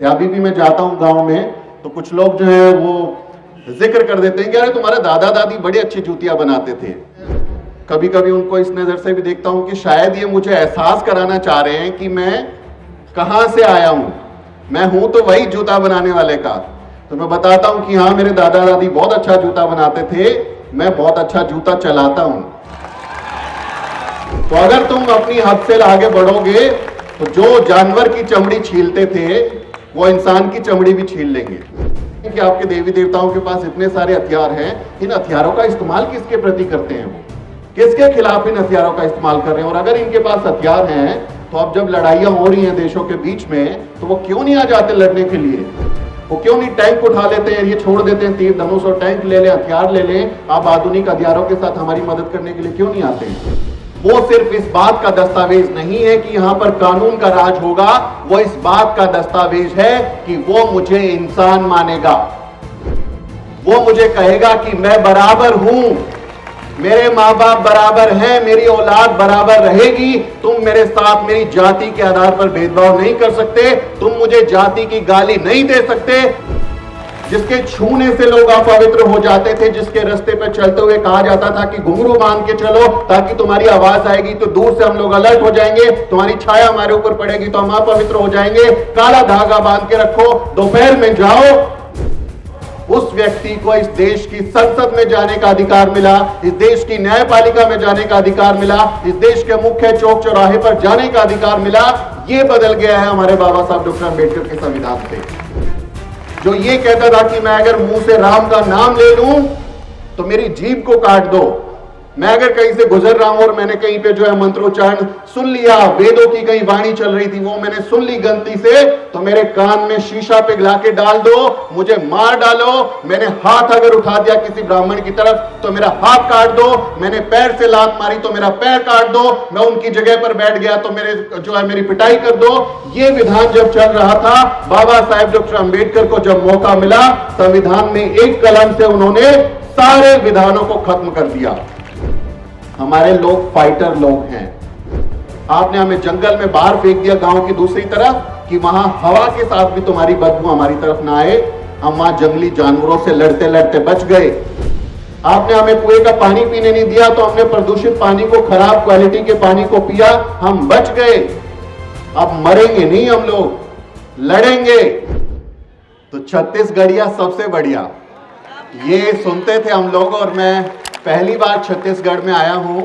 अभी भी मैं जाता हूँ गांव में तो कुछ लोग जो है वो जिक्र कर देते हैं कि अरे तुम्हारे दादा दादी बड़ी अच्छी जूतियां बनाते थे। कभी कभी उनको इस नजर से भी देखता हूँ कि शायद ये मुझे एहसास कराना चाह रहे हैं कि मैं कहां से आया हूं। मैं हूं तो वही जूता बनाने वाले का। तो मैं बताता हूं कि हाँ, मेरे दादा दादी बहुत अच्छा जूता बनाते थे, मैं बहुत अच्छा जूता चलाता हूं। तो अगर तुम अपनी हद से आगे बढ़ोगे तो जो जानवर की चमड़ी छीलते थे वो इंसान की चमड़ी भी छील लेंगे। कि आपके देवी देवताओं के पास इतने सारे हथियार हैं, इन हथियारों का इस्तेमाल किसके प्रति करते हैं? वो किसके खिलाफ इन हथियारों का इस्तेमाल कर रहे हैं? और अगर इनके पास हथियार हैं तो अब जब लड़ाइयां हो रही हैं देशों के बीच में, तो वो क्यों नहीं आ जाते लड़ने के लिए? वो क्यों नहीं टैंक उठा लेते हैं, ये छोड़ देते हैं तीर धनुष और टैंक ले लें, हथियार ले लें, आप आधुनिक हथियारों के साथ हमारी मदद करने के लिए क्यों नहीं आते हैं? वो सिर्फ इस बात का दस्तावेज नहीं है कि यहां पर कानून का राज होगा, वो इस बात का दस्तावेज है कि वो मुझे इंसान मानेगा। वो मुझे कहेगा कि मैं बराबर हूं, मेरे मां बाप बराबर हैं, मेरी औलाद बराबर रहेगी। तुम मेरे साथ मेरी जाति के आधार पर भेदभाव नहीं कर सकते, तुम मुझे जाति की गाली नहीं दे सकते। जिसके छूने से लोग अपवित्र हो जाते थे, जिसके रास्ते पर चलते हुए कहा जाता था कि घुंघरू बांध के चलो ताकि तुम्हारी आवाज आएगी तो दूर से हम लोग अलर्ट हो जाएंगे, तुम्हारी छाया हमारे ऊपर पड़ेगी तो हम अपवित्र हो जाएंगे, काला धागा बांध के रखो, दोपहर में जाओ। उस व्यक्ति को इस देश की संसद में जाने का अधिकार मिला, इस देश की न्यायपालिका में जाने का अधिकार मिला, इस देश के मुख्य चौक चौराहे पर जाने का अधिकार मिला। यह बदल गया है हमारे बाबा साहब डॉक्टर अंबेडकर के संविधान से। जो ये कहता था कि मैं अगर मुंह से राम का नाम ले लूं तो मेरी जीभ को काट दो, मैं अगर कहीं से गुजर रहा हूं और मैंने कहीं पे जो है मंत्रोच्चारण सुन लिया, वेदों की कहीं वाणी चल रही थी वो मैंने सुन ली गलती से, तो मेरे कान में शीशा पिघला के डाल दो, मुझे मार डालो। मैंने हाथ अगर उठा दिया किसी ब्राह्मण की तरफ तो मेरा हाथ काट दो, मैंने पैर से लात मारी तो मेरा पैर काट दो, मैं उनकी जगह पर बैठ गया तो मेरे जो है मेरी पिटाई कर दो। ये विधान जब चल रहा था, बाबा साहेब डॉक्टर अंबेडकर को जब मौका मिला, संविधान में एक कलम से उन्होंने सारे विधानों को खत्म कर दिया। हमारे लोग फाइटर लोग हैं। आपने हमें जंगल में बाहर फेंक दिया गांव की दूसरी तरफ कि वहां हवा के साथ भी तुम्हारी बदबू हमारी तरफ ना आए। हम वहां जंगली जानवरों से लड़ते लड़ते बच गए। आपने हमें कुएं का पानी पीने नहीं दिया तो हमने प्रदूषित पानी को, खराब क्वालिटी के पानी को पिया, हम बच गए। अब मरेंगे नहीं, हम लोग लड़ेंगे। तो छत्तीसगढ़िया सबसे बढ़िया, ये सुनते थे हम लोग। और मैं पहली बार छत्तीसगढ़ में आया हूं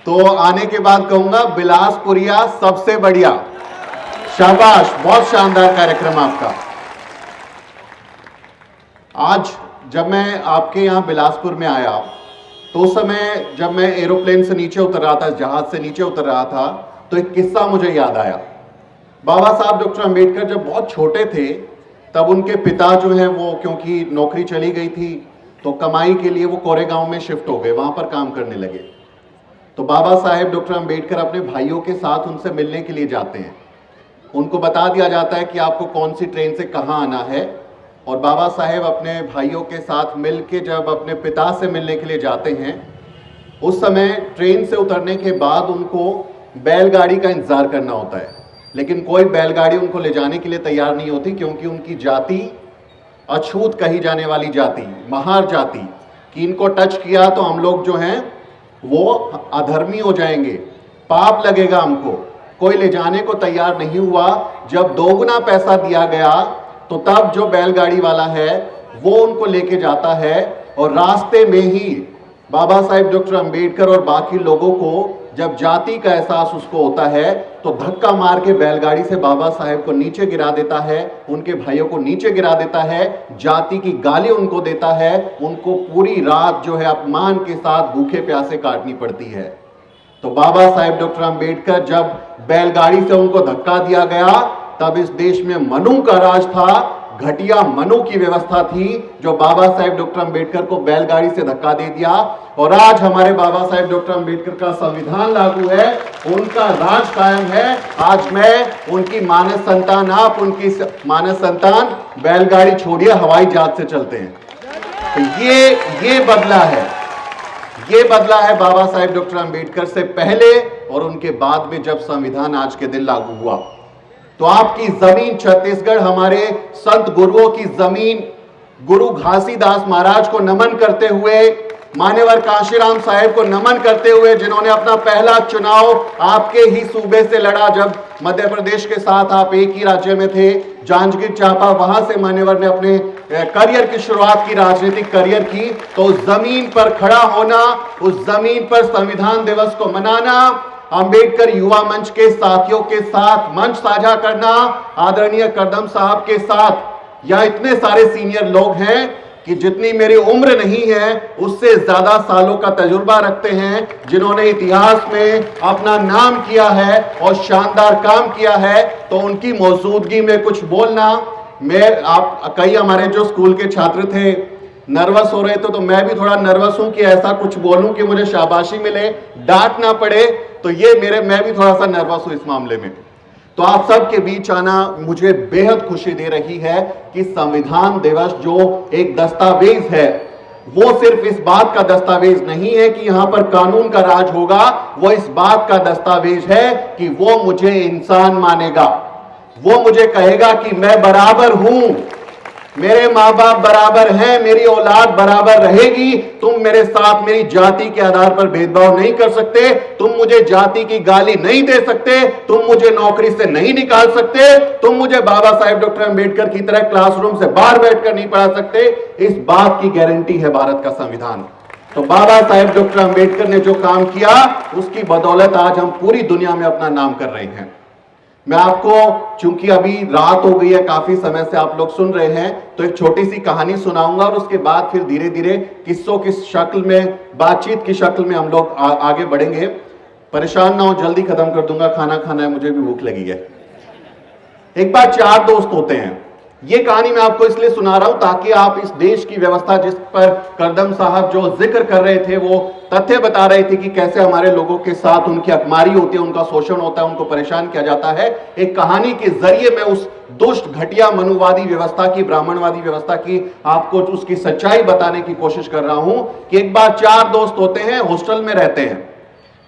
तो आने के बाद कहूंगा बिलासपुरिया सबसे बढ़िया। शाबाश, बहुत शानदार कार्यक्रम आपका। आज जब मैं आपके यहां बिलासपुर में आया तो उस समय जब मैं एरोप्लेन से नीचे उतर रहा था, जहाज से नीचे उतर रहा था, तो एक किस्सा मुझे याद आया। बाबा साहब डॉक्टर अंबेडकर जब बहुत छोटे थे तब उनके पिता जो है वो, क्योंकि नौकरी चली गई थी तो कमाई के लिए वो कोरेगांव में शिफ्ट हो गए, वहां पर काम करने लगे। तो बाबा साहेब डॉक्टर अंबेडकर अपने भाइयों के साथ उनसे मिलने के लिए जाते हैं। उनको बता दिया जाता है कि आपको कौन सी ट्रेन से कहां आना है, और बाबा साहेब अपने भाइयों के साथ मिलके जब अपने पिता से मिलने के लिए जाते हैं, उस समय ट्रेन से उतरने के बाद उनको बैलगाड़ी का इंतजार करना होता है। लेकिन कोई बैलगाड़ी उनको ले जाने के लिए तैयार नहीं होती, क्योंकि उनकी जाति अछूत कही जाने वाली जाति, महार जाति, कि इनको टच किया तो हम लोग जो हैं वो अधर्मी हो जाएंगे, पाप लगेगा हमको। कोई ले जाने को तैयार नहीं हुआ। जब दोगुना पैसा दिया गया तो तब जो बैलगाड़ी वाला है वो उनको लेके जाता है, और रास्ते में ही बाबा साहेब डॉक्टर अंबेडकर और बाकी लोगों को जब जाति का एहसास उसको होता है तो धक्का मार के बैलगाड़ी से बाबा साहेब को नीचे गिरा देता है, उनके भाइयों को नीचे गिरा देता है, जाति की गाली उनको देता है। उनको पूरी रात जो है अपमान के साथ भूखे प्यासे काटनी पड़ती है। तो बाबा साहेब डॉक्टर अंबेडकर जब बैलगाड़ी से उनको धक्का दिया गया तब इस देश में मनु का राज था, घटिया मनु की व्यवस्था थी जो बाबा साहेब डॉक्टर अंबेडकर को बैलगाड़ी से धक्का दे दिया। और आज हमारे बाबा साहेब डॉक्टर अंबेडकर का संविधान लागू है, उनका राज कायम है। आज मैं उनकी मानस संतान, आप उनकी मानस संतान बैलगाड़ी छोड़िए हवाई जहाज से चलते हैं। तो ये बदला है, ये बदला है बाबा साहेब डॉक्टर अंबेडकर से पहले और उनके बाद में जब संविधान आज के दिन लागू हुआ। तो आपकी जमीन छत्तीसगढ़ हमारे संत गुरुओं की जमीन, गुरु घासीदास महाराज को नमन करते हुए, मान्यवर काशीराम साहेब को नमन करते हुए, जिन्होंने अपना पहला चुनाव आपके ही सूबे से लड़ा, जब मध्य प्रदेश के साथ आप एक ही राज्य में थे, जांजगीर चांपा, वहां से मान्यवर ने अपने करियर की शुरुआत की, राजनीतिक करियर की। तो उस जमीन पर खड़ा होना, उस जमीन पर संविधान दिवस को मनाना, अंबेडकर युवा मंच के साथियों के साथ मंच साझा करना, आदरणीय कदम साहब के साथ, या इतने सारे सीनियर लोग हैं कि जितनी मेरी उम्र नहीं है उससे ज्यादा सालों का तजुर्बा रखते हैं, जिन्होंने इतिहास में अपना नाम किया है और शानदार काम किया है, तो उनकी मौजूदगी में कुछ बोलना, कई हमारे जो स्कूल के छात्र थे नर्वस हो रहे थे, तो मैं भी थोड़ा नर्वस हूं कि ऐसा कुछ बोलूं कि मुझे शाबाशी मिले, डांट ना पड़े, तो मैं भी थोड़ा सा नर्वस हूं इस मामले में। तो आप सबके बीच आना मुझे बेहद खुशी दे रही है कि संविधान दिवस जो एक दस्तावेज है, वो सिर्फ इस बात का दस्तावेज नहीं है कि यहां पर कानून का राज होगा, वो इस बात का दस्तावेज है कि वो मुझे इंसान मानेगा, वो मुझे कहेगा कि मैं बराबर हूं, मेरे माँ बाप बराबर हैं, मेरी औलाद बराबर रहेगी, तुम मेरे साथ मेरी जाति के आधार पर भेदभाव नहीं कर सकते, तुम मुझे जाति की गाली नहीं दे सकते, तुम मुझे नौकरी से नहीं निकाल सकते, तुम मुझे बाबा साहेब डॉक्टर अंबेडकर की तरह क्लासरूम से बाहर बैठकर नहीं पढ़ा सकते। इस बात की गारंटी है भारत का संविधान। तो बाबा साहेब डॉक्टर अंबेडकर ने जो काम किया, उसकी बदौलत आज हम पूरी दुनिया में अपना नाम कर रहे हैं। मैं आपको, चूंकि अभी रात हो गई है, काफी समय से आप लोग सुन रहे हैं, तो एक छोटी सी कहानी सुनाऊंगा और उसके बाद फिर धीरे धीरे किस्सों की शक्ल में, बातचीत की शक्ल में हम लोग आगे बढ़ेंगे। परेशान ना हो, जल्दी खत्म कर दूंगा, खाना खाना है, मुझे भी भूख लगी है। एक बार 4 दोस्त होते हैं। ये कहानी मैं आपको इसलिए सुना रहा हूं ताकि आप इस देश की व्यवस्था, जिस पर करदम साहब जो जिक्र कर रहे थे, वो तथ्य बता रहे थे कि कैसे हमारे लोगों के साथ उनकी अकमारी होती है, उनका शोषण होता है, उनको परेशान किया जाता है। एक कहानी के जरिए मैं उस दुष्ट, घटिया, मनुवादी व्यवस्था की, ब्राह्मणवादी व्यवस्था की आपको उसकी सच्चाई बताने की कोशिश कर रहा हूं कि एक बार 4 दोस्त होते हैं, हॉस्टल में रहते हैं।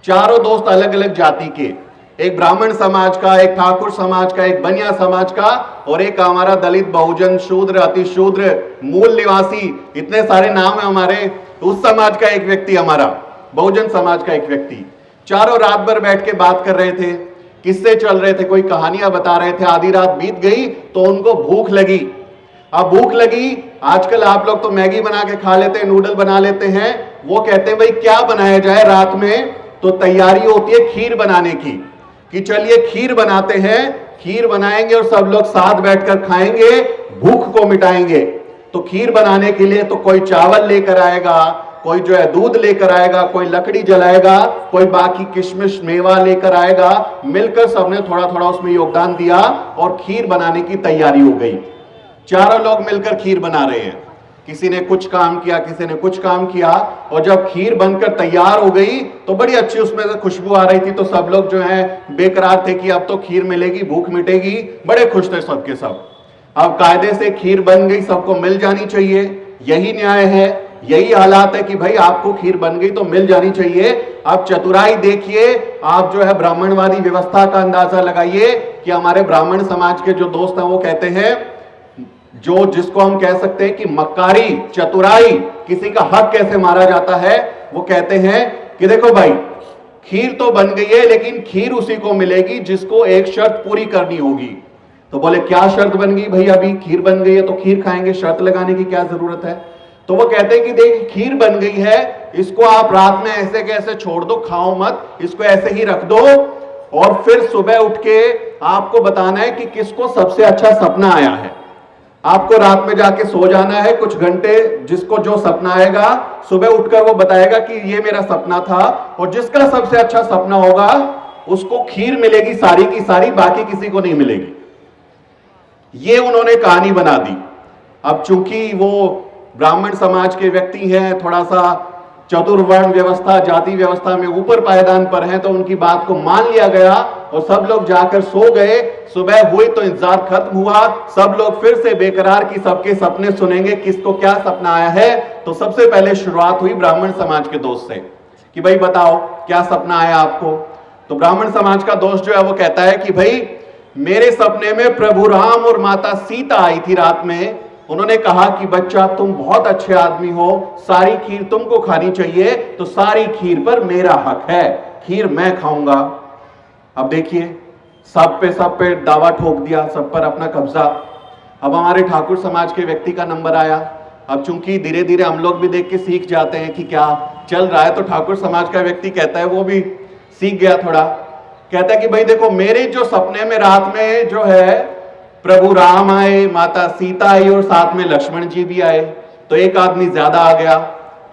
चारों दोस्त अलग अलग जाति के, एक ब्राह्मण समाज का, एक ठाकुर समाज का, एक बनिया समाज का, और एक हमारा दलित, बहुजन, शूद्र, अति शूद्र, मूल निवासी, इतने सारे नाम है हमारे। उस समाज का एक व्यक्ति, हमारा बहुजन समाज का एक व्यक्ति। चारों रात भर बैठ के बात कर रहे थे, किस्से चल रहे थे, कोई कहानियां बता रहे थे। आधी रात बीत गई तो उनको भूख लगी। अब भूख लगी, आजकल आप लोग तो मैगी बना के खा लेते हैं, नूडल बना लेते हैं। वो कहते हैं भाई क्या बनाया जाए रात में, तो तैयारी होती है खीर बनाने की, कि चलिए खीर बनाते हैं, खीर बनाएंगे और सब लोग साथ बैठकर खाएंगे, भूख को मिटाएंगे। तो खीर बनाने के लिए तो कोई चावल लेकर आएगा, कोई जो है दूध लेकर आएगा, कोई लकड़ी जलाएगा, कोई बाकी किशमिश मेवा लेकर आएगा। मिलकर सबने थोड़ा थोड़ा उसमें योगदान दिया और खीर बनाने की तैयारी हो गई। चारों लोग मिलकर खीर बना रहे हैं, किसी ने कुछ काम किया, किसी ने कुछ काम किया, और जब खीर बनकर तैयार हो गई तो बड़ी अच्छी उसमें से खुशबू आ रही थी। तो सब लोग जो है बेकरार थे कि अब तो खीर मिलेगी, भूख मिटेगी, बड़े खुश थे सबके सब। अब कायदे से खीर बन गई, सबको मिल जानी चाहिए, यही न्याय है, यही हालात है कि भाई आपको खीर बन गई तो मिल जानी चाहिए। अब चतुराई देखिए, आप जो है ब्राह्मणवादी व्यवस्था का अंदाजा लगाइए कि हमारे ब्राह्मण समाज के जो दोस्त हैं वो कहते हैं, जो जिसको हम कह सकते हैं कि मक्कारी, चतुराई, किसी का हक कैसे मारा जाता है, वो कहते हैं कि देखो भाई खीर तो बन गई है, लेकिन खीर उसी को मिलेगी जिसको एक शर्त पूरी करनी होगी। तो बोले क्या शर्त बन गई भाई, अभी खीर बन गई है तो खीर खाएंगे, शर्त लगाने की क्या जरूरत है। तो वो कहते हैं कि देख खीर बन गई है, इसको आप रात में ऐसे कैसे छोड़ दो, खाओ मत, इसको ऐसे ही रख दो, और फिर सुबह उठ के आपको बताना है कि किसको सबसे अच्छा सपना आया है। आपको रात में जाके सो जाना है कुछ घंटे, जिसको जो सपना आएगा सुबह उठकर वो बताएगा कि ये मेरा सपना था, और जिसका सबसे अच्छा सपना होगा उसको खीर मिलेगी सारी की सारी, बाकी किसी को नहीं मिलेगी। ये उन्होंने कहानी बना दी। अब चूंकि वो ब्राह्मण समाज के व्यक्ति हैं, थोड़ा सा चतुर्वर्ण व्यवस्था, जाति व्यवस्था में ऊपर पायदान पर हैं, तो उनकी बात को मान लिया गया और सब लोग जाकर सो गए। सुबह हुई तो इंतजार खत्म हुआ, सब लोग फिर से बेकरार की सबके सपने सुनेंगे, किसको क्या सपना आया है। तो सबसे पहले शुरुआत हुई ब्राह्मण समाज के दोस्त से कि भाई बताओ क्या सपना आया आपको। तो ब्राह्मण समाज का दोस्त जो है वो कहता है कि भाई मेरे सपने में प्रभु राम और माता सीता आई थी रात में। उन्होंने कहा कि बच्चा तुम बहुत अच्छे आदमी हो, सारी खीर तुमको खानी चाहिए, तो सारी खीर पर मेरा हक है, खीर मैं खाऊंगा। अब देखिए सब पे दावा ठोक दिया, सब पर अपना कब्जा। अब हमारे ठाकुर समाज के व्यक्ति का नंबर आया। अब चूंकि धीरे धीरे हम लोग भी देख के सीख जाते हैं कि क्या चल रहा है, तो ठाकुर समाज का व्यक्ति कहता है, वो भी सीख गया थोड़ा, कहता है कि भाई देखो मेरे जो सपने में रात में जो है प्रभु राम आए, माता सीता आई और साथ में लक्ष्मण जी भी आए, तो एक आदमी ज्यादा आ गया।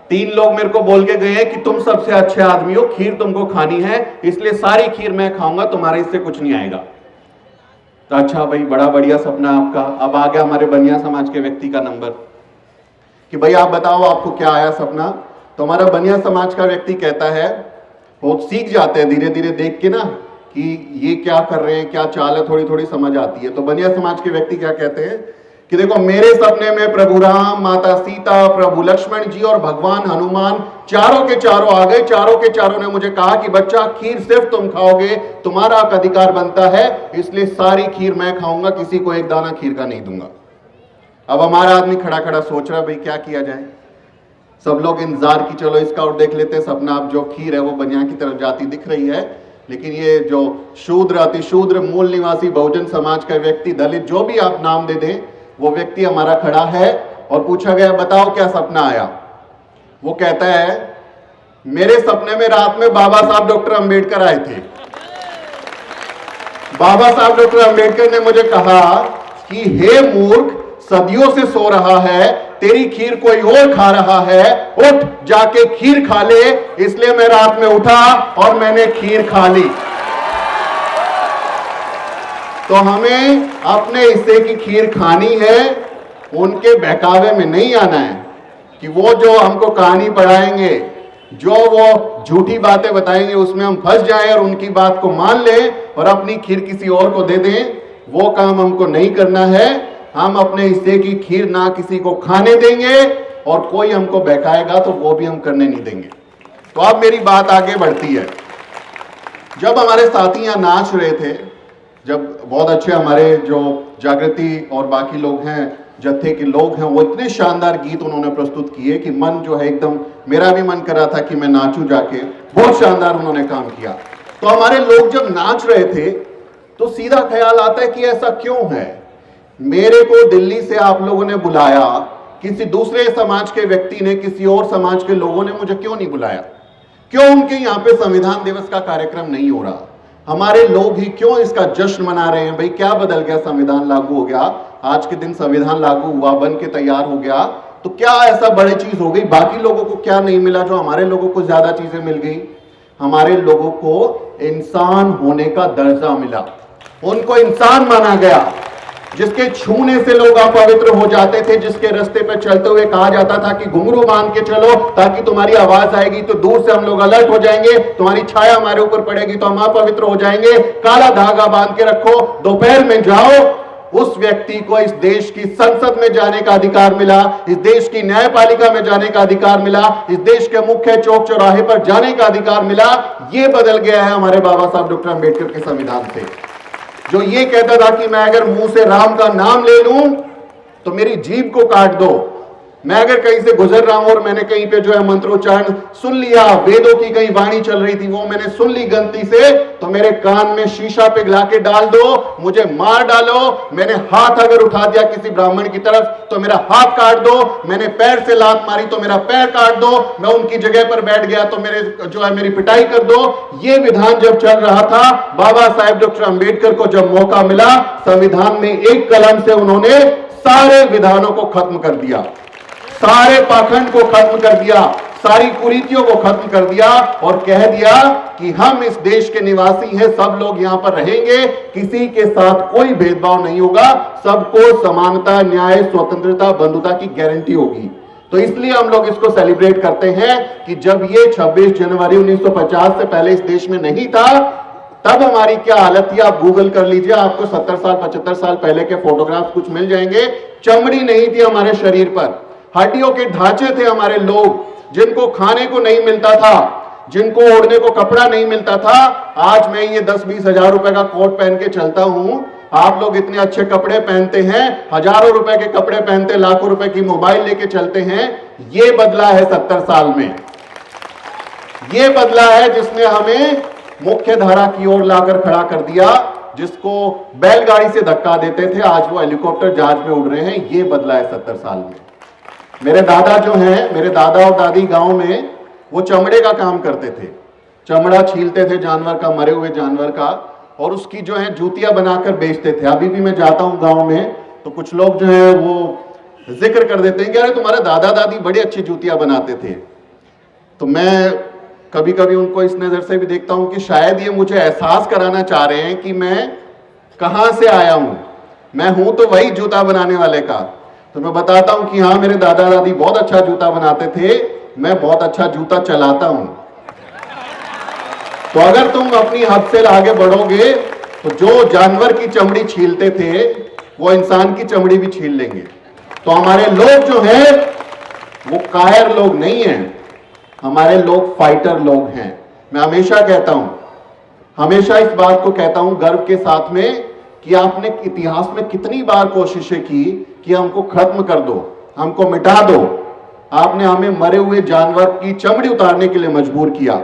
3 लोग मेरे को बोल के गए कि तुम सबसे अच्छे आदमी हो, खीर तुमको खानी है, इसलिए सारी खीर मैं खाऊंगा, तुम्हारे इससे कुछ नहीं आएगा। तो अच्छा भाई, बड़ा बढ़िया सपना आपका। अब आ गया हमारे बनिया समाज के व्यक्ति का नंबर कि भाई आप बताओ आपको क्या आया सपना। तो हमारा बनिया समाज का व्यक्ति कहता है, वो सीख जाते हैं धीरे धीरे देख के ना कि ये क्या कर रहे हैं, क्या चाल है, थोड़ी थोड़ी समझ आती है। तो बनिया समाज के व्यक्ति क्या कहते हैं कि देखो मेरे सपने में प्रभु राम, माता सीता, प्रभु लक्ष्मण जी और भगवान हनुमान चारों के चारों आ गए। चारों के चारों ने मुझे कहा कि बच्चा खीर सिर्फ तुम खाओगे, तुम्हारा अधिकार बनता है, इसलिए सारी खीर मैं खाऊंगा, किसी को एक दाना खीर का नहीं दूंगा। अब हमारा आदमी खड़ा खड़ा सोच रहा भाई क्या किया जाए। सब लोग इंतजार की चलो इसका और देख लेते सपना। अब जो खीर है वो बनिया की तरफ जाती दिख रही है, लेकिन ये जो शूद्र, अति शूद्र, मूल निवासी, बहुजन समाज का व्यक्ति, दलित, जो भी आप नाम दे दें, वो व्यक्ति हमारा खड़ा है और पूछा गया बताओ क्या सपना आया। वो कहता है मेरे सपने में रात में बाबा साहब डॉक्टर अंबेडकर आए थे। बाबा साहब डॉक्टर अंबेडकर ने मुझे कहा कि हे मूर्ख, सदियों से सो रहा है, तेरी खीर कोई और खा रहा है, उठ जाके खीर खा ले। इसलिए मैं रात में उठा और मैंने खीर खा ली। तो हमें अपने हिस्से की खीर खानी है, उनके बहकावे में नहीं आना है कि वो जो हमको कहानी पढ़ाएंगे, जो वो झूठी बातें बताएंगे, उसमें हम फंस जाएं और उनकी बात को मान लें और अपनी खीर किसी और को दे दें। वो काम हमको नहीं करना है। हम अपने हिस्से की खीर ना किसी को खाने देंगे और कोई हमको बहकाएगा तो वो भी हम करने नहीं देंगे। तो अब मेरी बात आगे बढ़ती है। जब हमारे साथी यहाँ नाच रहे थे, जब बहुत अच्छे हमारे जो जागृति और बाकी लोग हैं, जत्थे के लोग हैं, वो इतने शानदार गीत उन्होंने प्रस्तुत किए कि मन जो है एकदम, मेरा भी मन कर रहा था कि मैं नाचूं जाके। बहुत शानदार उन्होंने काम किया। तो हमारे लोग जब नाच रहे थे तो सीधा ख्याल आता है कि ऐसा क्यों है, मेरे को दिल्ली से आप लोगों ने बुलाया, किसी दूसरे समाज के व्यक्ति ने, किसी और समाज के लोगों ने मुझे क्यों नहीं बुलाया? क्यों उनके यहाँ पे संविधान दिवस का कार्यक्रम नहीं हो रहा? हमारे लोग ही क्यों इसका जश्न मना रहे हैं? भाई क्या बदल गया? संविधान लागू हो गया, आज के दिन संविधान लागू हुआ, बन के तैयार हो गया, तो क्या ऐसा बड़ी चीज हो गई? बाकी लोगों को क्या नहीं मिला जो हमारे लोगों को ज्यादा चीजें मिल गई? हमारे लोगों को इंसान होने का दर्जा मिला, उनको इंसान माना गया। जिसके छूने से लोग अपवित्र हो जाते थे, जिसके रास्ते पर चलते हुए कहा जाता था कि घुंघरू बांध के चलो ताकि तुम्हारी आवाज आएगी तो दूर से हम लोग अलर्ट हो जाएंगे, तुम्हारी छाया हमारे ऊपर पड़ेगी तो हम अपवित्र हो जाएंगे, काला धागा बांध के रखो, दोपहर में जाओ, उस व्यक्ति को इस देश की संसद में जाने का अधिकार मिला, इस देश की न्यायपालिका में जाने का अधिकार मिला, इस देश के मुख्य चौक चौराहे पर जाने का अधिकार मिला। यह बदल गया है हमारे बाबा साहब डॉक्टर अंबेडकर के संविधान से। जो ये कहता था कि मैं अगर मुंह से राम का नाम ले लूं तो मेरी जीभ को काट दो, मैं अगर कहीं से गुजर रहा हूं और मैंने कहीं पे जो है मंत्रोच्चारण सुन लिया, वेदों की कहीं वाणी चल रही थी वो मैंने सुन ली गलती से, तो मेरे कान में शीशा पिघला के डाल दो, मुझे मार डालो। मैंने हाथ अगर उठा दिया किसी ब्राह्मण की तरफ तो मेरा हाथ काट दो, मैंने पैर से लात मारी तो मेरा पैर काट दो, मैं उनकी जगह पर बैठ गया तो मेरे जो है मेरी पिटाई कर दो। ये विधान जब चल रहा था, बाबा साहेब डॉक्टर अंबेडकर को जब मौका मिला, संविधान में एक कलम से उन्होंने सारे विधानों को खत्म कर दिया, सारे पाखंड को खत्म कर दिया, सारी कुरीतियों को खत्म कर दिया और कह दिया कि हम इस देश के निवासी हैं, सब लोग यहां पर रहेंगे, किसी के साथ कोई भेदभाव नहीं होगा, सबको समानता, न्याय, स्वतंत्रता, बंधुता की गारंटी होगी। तो इसलिए हम लोग इसको सेलिब्रेट करते हैं कि जब ये 26 जनवरी 1950 से पहले इस देश में नहीं था, तब हमारी क्या हालत थी आप गूगल कर लीजिए, आपको 70 साल 75 साल पहले के फोटोग्राफ कुछ मिल जाएंगे। चमड़ी नहीं थी हमारे शरीर पर, हड्डियों के ढांचे थे हमारे लोग, जिनको खाने को नहीं मिलता था, जिनको ओढ़ने को कपड़ा नहीं मिलता था, आज मैं ये 10-20 हजार रुपए का कोट पहन के चलता हूं। आप लोग इतने अच्छे कपड़े पहनते हैं, हजारों रुपए के कपड़े पहनते, लाखों रुपए की मोबाइल लेके चलते हैं। ये बदला है 70 साल में। ये बदला है जिसने हमें मुख्य धारा की ओर लाकर खड़ा कर दिया। जिसको बैलगाड़ी से धक्का देते थे, आज वो हेलीकॉप्टर जहाज में उड़ रहे हैं। ये बदला है 70 साल में। मेरे दादा जो हैं, मेरे दादा और दादी गांव में वो चमड़े का काम करते थे। चमड़ा छीलते थे जानवर का, मरे हुए जानवर का, और उसकी जो है जूतियां बनाकर बेचते थे। अभी भी मैं जाता हूं गांव में तो कुछ लोग जो है वो जिक्र कर देते हैं कि अरे तुम्हारे दादा दादी बड़ी अच्छी जूतियां बनाते थे। तो मैं कभी कभी उनको इस नजर से भी देखता हूं कि शायद ये मुझे एहसास कराना चाह रहे हैं कि मैं कहां से आया हूं। मैं हूं तो वही जूता बनाने वाले का। तो मैं बताता हूं कि हाँ, मेरे दादा दादी बहुत अच्छा जूता बनाते थे, मैं बहुत अच्छा जूता चलाता हूं। तो अगर तुम अपनी हद से आगे बढ़ोगे तो जो जानवर की चमड़ी छीलते थे वो इंसान की चमड़ी भी छील लेंगे। तो हमारे लोग जो हैं वो कायर लोग नहीं हैं, हमारे लोग फाइटर लोग हैं। मैं हमेशा कहता हूं, हमेशा इस बात को कहता हूं गर्व के साथ में कि आपने इतिहास में कितनी बार कोशिशें की कि हमको खत्म कर दो, हमको मिटा दो। आपने हमें मरे हुए जानवर की चमड़ी उतारने के लिए मजबूर किया,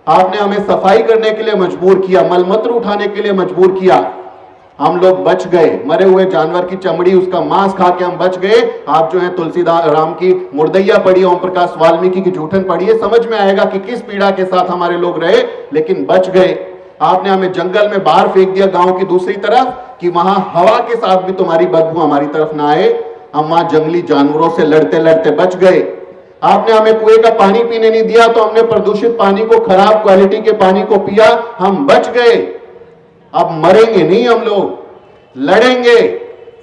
आपने हमें सफाई करने के लिए मजबूर किया, मलमूत्र उठाने के लिए मजबूर किया। हम लोग बच गए, मरे हुए जानवर की चमड़ी, उसका मांस खा के हम बच गए। आप जो है तुलसीदास राम की मुर्दैया पढ़िए, ओम प्रकाश वाल्मीकि की जूठन पढ़िए, समझ में आएगा कि किस पीड़ा के साथ हमारे लोग रहे, लेकिन बच गए। आपने हमें जंगल में बाहर फेंक दिया गांव की दूसरी तरफ कि वहां हवा के साथ भी तुम्हारी बदबू हमारी तरफ ना आए। हम वहां जंगली जानवरों से लड़ते लड़ते बच गए। आपने हमें कुएं का पानी पीने नहीं दिया तो हमने प्रदूषित पानी को, खराब क्वालिटी के पानी को पिया, हम बच गए। अब मरेंगे नहीं, हम लोग लड़ेंगे।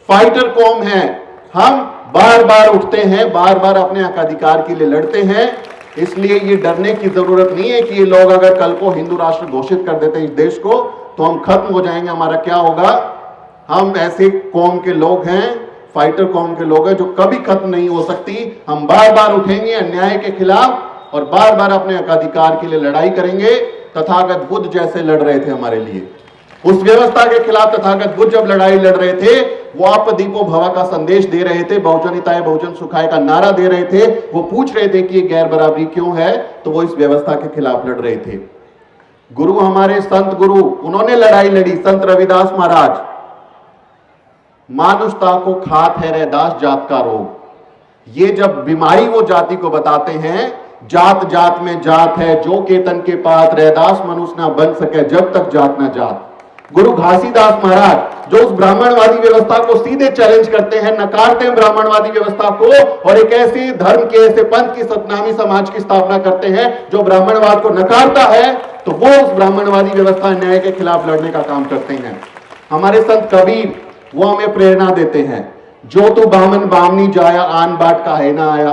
फाइटर कौम है हम, बार बार उठते हैं, बार बार अपने हक अधिकार के लिए लड़ते हैं। इसलिए ये डरने की जरूरत नहीं है कि ये लोग अगर कल को हिंदू राष्ट्र घोषित कर देते हैं इस देश को तो हम खत्म हो जाएंगे, हमारा क्या होगा। हम ऐसे कौम के लोग हैं, फाइटर कौम के लोग हैं जो कभी खत्म नहीं हो सकती। हम बार बार उठेंगे अन्याय के खिलाफ और बार बार अपने हक अधिकार के लिए लड़ाई करेंगे। तथागत बुद्ध जैसे लड़ रहे थे हमारे लिए, उस व्यवस्था के खिलाफ तथागत बुद्ध जब लड़ाई लड़ रहे थे, वो आप दीपो भवा का संदेश दे रहे थे, बहुजन हिताय बहुजन सुखाय का नारा दे रहे थे। वो पूछ रहे थे कि ये गैर बराबरी क्यों है, तो वो इस व्यवस्था के खिलाफ लड़ रहे थे। गुरु, हमारे संत गुरु, उन्होंने लड़ाई लड़ी। संत रविदास महाराज, मानुषता को खात है रैदास जात का रोग। ये जब बीमारी वो जाति को बताते हैं, जात जात में जात है जो केतन के पात, रैदास मनुष्य ना बन सके जब तक जात ना जात। गुरु घासीदास महाराज जो उस ब्राह्मणवादी व्यवस्था को सीधे चैलेंज करते हैं, नकारते हैं ब्राह्मणवादी व्यवस्था को और एक ऐसे धर्म के, ऐसे पंथ की, सतनामी समाज की स्थापना करते हैं जो ब्राह्मणवाद को नकारता है, तो वो उस ब्राह्मणवादी व्यवस्था न्याय के खिलाफ लड़ने का काम करते हैं। हमारे संत कबीर वो हमें प्रेरणा देते हैं, जो तू बामन बामनी जाया आन बाट का है ना आया।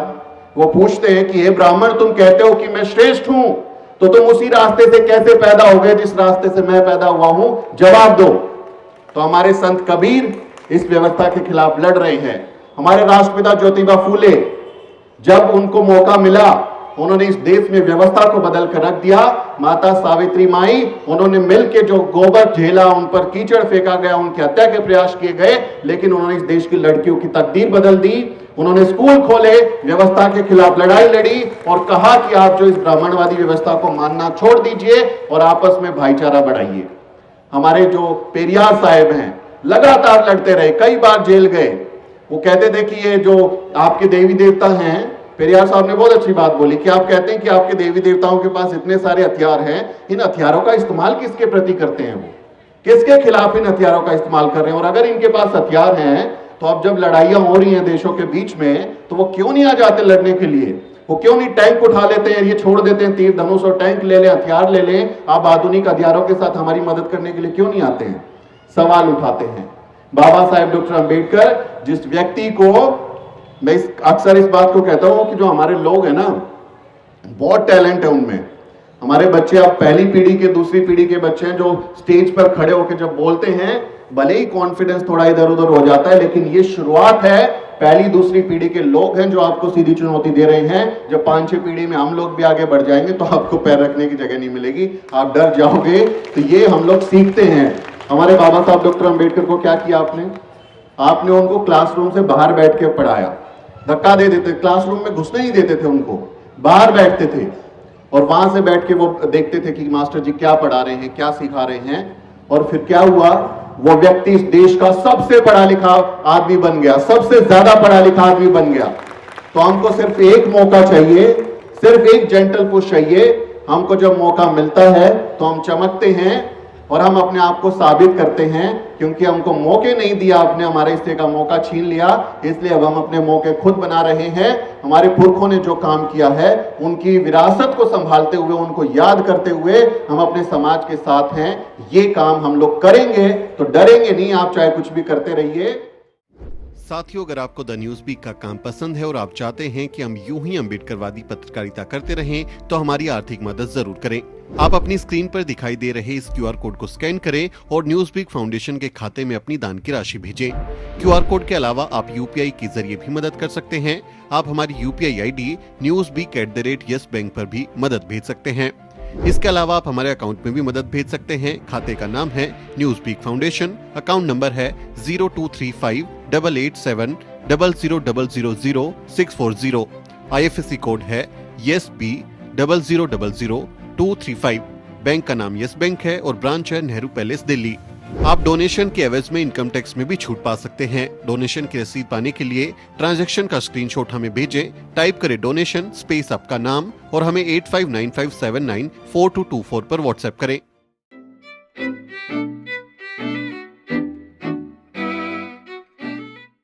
वो पूछते हैं कि हे ब्राह्मण, तुम कहते हो कि मैं श्रेष्ठ हूं, तो तुम उसी रास्ते से कैसे पैदा हो गए जिस रास्ते से मैं पैदा हुआ हूं, जवाब दो। तो हमारे संत कबीर इस व्यवस्था के खिलाफ लड़ रहे हैं। हमारे राष्ट्रपिता ज्योतिबा फूले, जब उनको मौका मिला उन्होंने इस देश में व्यवस्था को बदल कर रख दिया। माता सावित्री माई, उन्होंने मिलकर जो गोबर झेला, उन पर कीचड़ फेंका गया, उनकी हत्या के प्रयास किए गए, लेकिन उन्होंने इस देश की लड़कियों की तकदीर बदल दी। उन्होंने स्कूल खोले, व्यवस्था के खिलाफ लड़ाई लड़ी और कहा कि आप जो इस ब्राह्मणवादी व्यवस्था को मानना छोड़ दीजिए और आपस में भाईचारा बढ़ाइए। हमारे जो पेरियार साहब हैं लगातार लड़ते रहे, कई बार जेल गए। वो कहते थे कि ये जो आपके देवी देवता हैं, पेरियार साहब ने बहुत अच्छी बात बोली कि आप कहते हैं कि आपके देवी देवताओं के पास इतने सारे हथियार हैं, इन हथियारों का इस्तेमाल किसके प्रति करते हैं, वो किसके खिलाफ इन हथियारों का इस्तेमाल कर रहे हैं। और अगर इनके पास हथियार हैं तो अब जब लड़ाइयां हो रही हैं देशों के बीच में, तो वो क्यों नहीं आ जाते लड़ने के लिए, वो क्यों नहीं टैंक उठा लेते हैं, ये छोड़ देते हैं तीर धनुष और टैंक ले लें, हथियार ले लें, आप आधुनिक हथियारों के साथ हमारी मदद करने के लिए क्यों नहीं आते हैं, सवाल उठाते हैं। बाबा साहेब डॉक्टर अंबेडकर, जिस व्यक्ति को मैं अक्सर इस बात को कहता हूं कि जो हमारे लोग हैं ना, बहुत टैलेंट है उनमें। हमारे बच्चे अब पहली पीढ़ी के, दूसरी पीढ़ी के बच्चे हैं जो स्टेज पर खड़े होकर जब बोलते हैं, भले ही कॉन्फिडेंस थोड़ा इधर उधर हो जाता है, लेकिन ये शुरुआत है पहली दूसरी पीढ़ी के लोग हैं जो आपको सीधी चुनौती दे रहे हैं। जब 5-6 पीढ़ी में हम लोग भी आगे बढ़ जाएंगे तो आपको पैर रखने की जगह नहीं मिलेगी, आप डर जाओगे। तो ये हम लोग सीखते हैं। हमारे बाबा साहब डॉक्टर अंबेडकर को क्या किया आपने उनको क्लासरूम से बाहर बैठ के पढ़ाया, धक्का दे देते, क्लासरूम में घुसने नहीं देते थे उनको, बाहर बैठते थे और वहां से बैठ के वो देखते थे कि मास्टर जी क्या पढ़ा रहे हैं, क्या सिखा रहे हैं। और फिर क्या हुआ, वो व्यक्ति इस देश का सबसे पढ़ा लिखा आदमी बन गया, सबसे ज्यादा पढ़ा लिखा आदमी बन गया। तो हमको सिर्फ एक मौका चाहिए, सिर्फ एक जेंटल पुश चाहिए। हमको जब मौका मिलता है तो हम चमकते हैं और हम अपने आप को साबित करते हैं, क्योंकि हमको मौके नहीं दिया, आपने हमारे हिस्से का मौका छीन लिया, इसलिए अब हम अपने मौके खुद बना रहे हैं। हमारे पुरखों ने जो काम किया है उनकी विरासत को संभालते हुए, उनको याद करते हुए हम अपने समाज के साथ हैं। ये काम हम लोग करेंगे तो डरेंगे नहीं, आप चाहे कुछ भी करते रहिए। साथियों, अगर आपको द न्यूज वीक का काम पसंद है और आप चाहते हैं कि हम यूं ही अम्बेडकरवादी पत्रकारिता करते रहें तो हमारी आर्थिक मदद जरूर करें। आप अपनी स्क्रीन पर दिखाई दे रहे इस QR कोड को स्कैन करें और न्यूज वीक फाउंडेशन के खाते में अपनी दान की राशि भेजें। QR कोड के अलावा आप UPI के जरिए भी मदद कर सकते हैं। आप हमारी UPI ID newsweek@YesBank पर भी मदद भेज सकते हैं। इसके अलावा आप हमारे अकाउंट में भी मदद भेज सकते हैं। खाते का नाम है News Week Foundation, account number है 02358800000640। IFSC कोड है YesB000235। बैंक का नाम यस बैंक है और ब्रांच है नेहरू पैलेस, दिल्ली। आप डोनेशन के एवज में इनकम टैक्स में भी छूट पा सकते हैं। डोनेशन की रसीद पाने के लिए ट्रांजैक्शन का स्क्रीनशॉट हमें भेजें। टाइप करें डोनेशन स्पेस आपका नाम और हमें 8595794224 पर व्हाट्सएप करें।